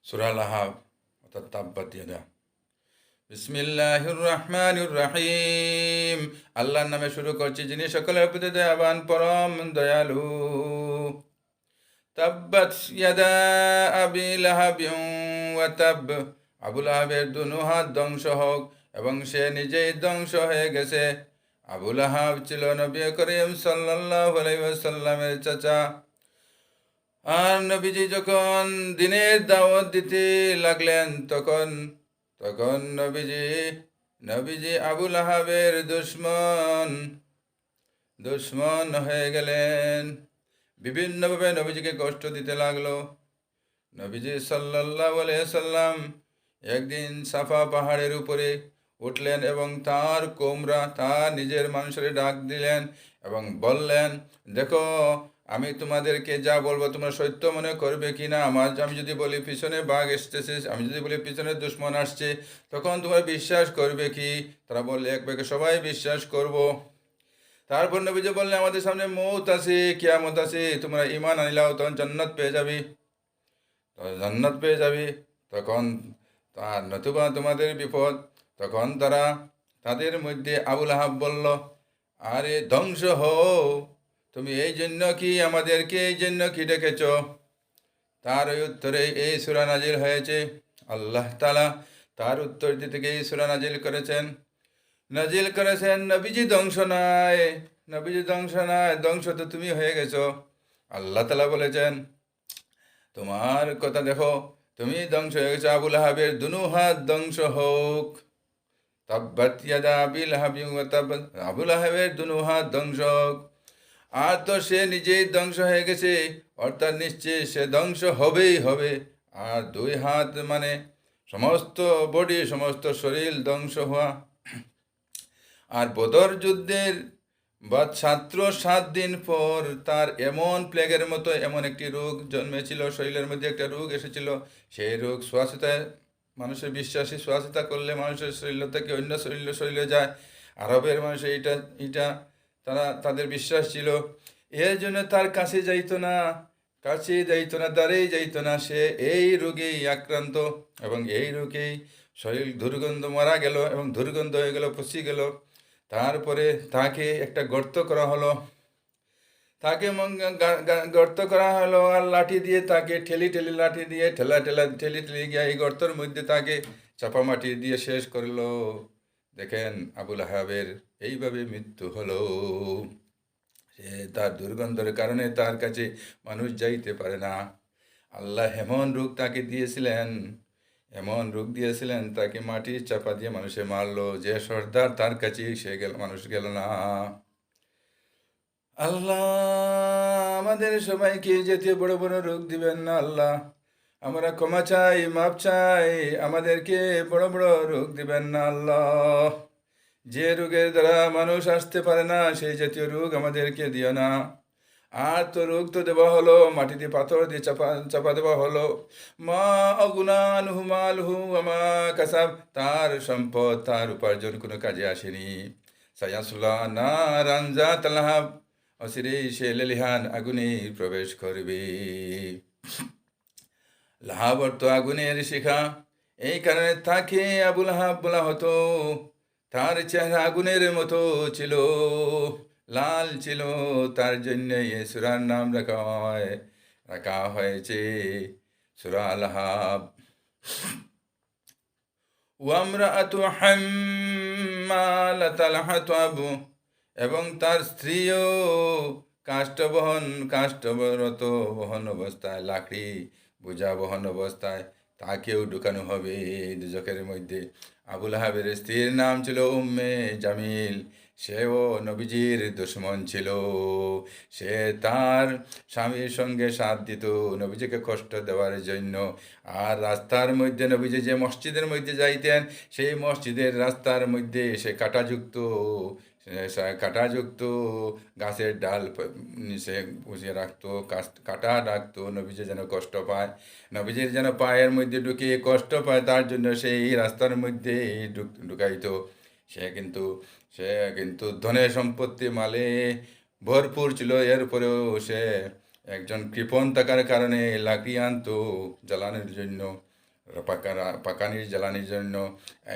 সূরা লাহাব অর্থাৎ তাব্বাত ইয়াদা। বিসমিল্লাহির রহমানির রহিম। আল্লাহর নামে শুরু করছি, যিনি সকলের প্রতি দয়াবান, পরম দয়ালু। তাব্বাত ইয়াদা আবি লাহাবিন ওয়া তাব। আবু লাহাবের দুনো হাত ধ্বংস হোক এবং সে নিজেই ধ্বংস হয়ে গেছে। আবু লাহাব ছিল নবী করিম সাল্লাল্লাহু আলাইহি ওয়াসাল্লামের চাচা। আর নবীজি যখন দিনের দাওয়াত দিতে লাগলেন তখন তখন নবীজি আবু লাহাবের দুশ্মন হয়ে গেলেন। বিভিন্নভাবে নবীজিকে কষ্ট দিতে লাগলো। নবীজি সাল্লাল্লাহু আলাইহি সাল্লাম একদিন সাফা পাহাড়ের উপরে উঠলেন এবং তার নিজের মানুষের ডাক দিলেন এবং বললেন, দেখো, আমি তোমাদেরকে যা বলবো তোমরা সত্য মনে করবে কি না? আমি যদি বলি পিছনে বাঘ এসতেছে, আমি যদি বলি পিছনে দুশ্মন আসছে, তখন তোমরা বিশ্বাস করবে কি? তারা বললে, এক বেগে সবাই বিশ্বাস করব। তারপর নবীজি বললেন, আমাদের সামনে মৌত আছে, কিয়ামত আছে, তোমরা ঈমান আনিলাও তখন জান্নাত পেয়ে যাবে। জান্নাত পেয়ে যাবে। তখন নতুবা তোমাদের বিপদ। তখন তাদের মধ্যে আবুল আহাব বলল, আরে ধ্বংস হও, তুমি আমাদেরকে এই জন্য কি ডেকেছ? তার ওই উত্তরে এই সূরা নাজিল হয়েছে। আল্লাহ তাআলা তার উত্তর দিতে গিয়ে এই সূরা নাজিল করেছেন, নবীজি ধ্বংস নয়, ধ্বংস তো তুমি হয়ে গেছো। আল্লাহ তাআলা বলেছেন, তোমার কথা দেখো, তুমি ধ্বংস হয়ে গেছো, আবু লাহাবের দুনো হাত ধ্বংস হোক। তাব্বাত ইয়াদা আবি লাহাবিন ওয়া তাব। আবু লাহাবের দুনো হাত ধ্বংস হোক। আর তো সে নিজেই ধ্বংস হয়ে গেছে, অর্থাৎ নিশ্চয় সে ধ্বংস হবেই হবে। আর দুই হাত মানে সমস্ত বডি, সমস্ত শরীর ধ্বংস হওয়া। আর বদর যুদ্ধের বা 7 দিন পর তার এমন প্লেগের মতো এমন একটি রোগ জন্মেছিল, শরীরের মধ্যে একটা রোগ এসেছিল। সেই রোগ শ্বাসিতায়, মানুষের বিশ্বাসী শ্বাসিতা করলে মানুষের শরীর থেকে অন্য শরীরে যায়। আরবের মানুষ এটা তাদের বিশ্বাস ছিল। এর জন্য তার কাছে যাইতো না, দ্বারেই যাইতো না। সে এই রোগেই আক্রান্ত এবং এই রোগেই শরীর দুর্গন্ধ, মারা গেল এবং দুর্গন্ধ হয়ে গেল, পচে গেল। তারপরে তাকে একটা গর্ত করা হলো। গর্ত করা হলো আর লাঠি দিয়ে তাকে লাঠি দিয়ে ঠেলি গিয়ে এই গর্তের মধ্যে তাকে চাপা মাটি দিয়ে শেষ করলো। দেখেন, আবুল আহাবের এইভাবে মৃত্যু হলো। সে তার দুর্গন্ধের কারণে তার কাছে মানুষ যাইতে পারে না। আল্লাহ এমন রোগ দিয়েছিলেন, তাকে মাটির চাপা দিয়ে মানুষে মারলো। যে সর্দার, তার কাছে মানুষ গেল না। আল্লাহ আমাদের সবাইকে জাতীয় বড় বড় রোগ দিবেন না আল্লাহ। আমরা ক্ষমা চাই, মাপ চাই, আমাদেরকে বড় বড় রোগ দিবেন না আল্লাহ। যে রোগের দ্বারা মানুষ আসতে পারে না, সেই জাতীয় রোগ আমাদেরকে দিও না। আর তো রোগ তো দেওয়া হলো, মাটিতে পাথর দিয়ে চাপা দেওয়া হলো। মা অগুনানহু মালহু আমা কাসাব, তার সম্পদ, তার উপার্জন কোনো কাজে আসেনি। সায়াসলা নারান যাত লাহাব, অচিরেই সে লেলিহান আগুনে প্রবেশ করবে। লাহাব অর্থ আগুনের শিখা। এই কারণে তাকে আবু লাহাব বলা হতো। তার চেহারা আগুনের মতো ছিল, লাল ছিল। তার জন্য এই সূরার নাম রাখা হয়েছে সূরা লাহাব। ওয়ামরাআতু হাম্মালাতাল হাতাব, এবং তার স্ত্রীও কাষ্ঠরত বহন অবস্থায়, লাকড়ি বোঝা বহন অবস্থায় তাকেও ঢুকানো হবে দুজকের মধ্যে। আবুল আহাবের স্ত্রীর নাম ছিল উম্মে জামিল। সেও নবীজির দুশমন ছিল। সে তার স্বামীর সঙ্গে সাথ দিত নবীজিকে কষ্ট দেওয়ার জন্য। আর রাস্তার মধ্যে নবীজি যে মসজিদের মধ্যে যাইতেন, সেই মসজিদের রাস্তার মধ্যে সে কাঁটাযুক্ত গাছের ডাল সে বসিয়ে রাখতো, কাঁটা রাখতো, নবীজি যেন কষ্ট পায়, নবীজির যেন পায়ের মধ্যে ঢুকিয়ে কষ্ট পায়, তার জন্য সেই রাস্তার মধ্যে ঢুকাইতো। সে কিন্তু ধনে সম্পত্তি মালে ভরপুর ছিল। এরপরেও সে একজন কৃপণ থাকার কারণে লাকড়ি আনতো জ্বালানোর জন্য। পাকানির জ্বালানির জন্য,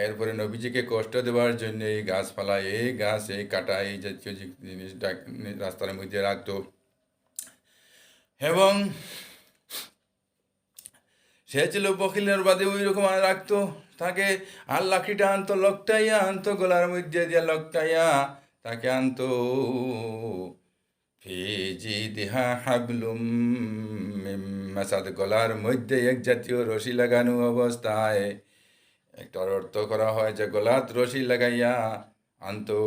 এরপরে নবীজিকে কষ্ট দেওয়ার জন্য এই গাছপালা, এই গাছ, এই কাটা, এই জাতীয় জিনিসটা রাস্তার মধ্যে রাখতো। এবং সে ছিল বকিলের বাদে ওই রকম রাখতো তাকে, আর লাঠিটা আনতো লকটাইয়া, আনতো গলার মধ্যে দিয়ে লকটাইয়া তাকে আনতো। ফিজি দিহা হাবলুম মিন মাসাদ, গলার মধ্যে এক জাতীয় রশি লাগানো অবস্থায়। একটা অর্থ করা হয় যে গলাত রশি লাগাইয়া আনতো,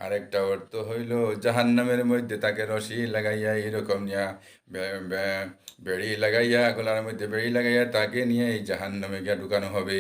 আরেকটা অর্থ হইল জাহান্নামের মধ্যে তাকে রশি লাগাইয়া এইরকম নিয়া বেড়ি লাগাইয়া, গলার মধ্যে বেড়ি লাগাইয়া তাকে নিয়ে এই জাহান্নামে গিয়া ঢুকানো হবে।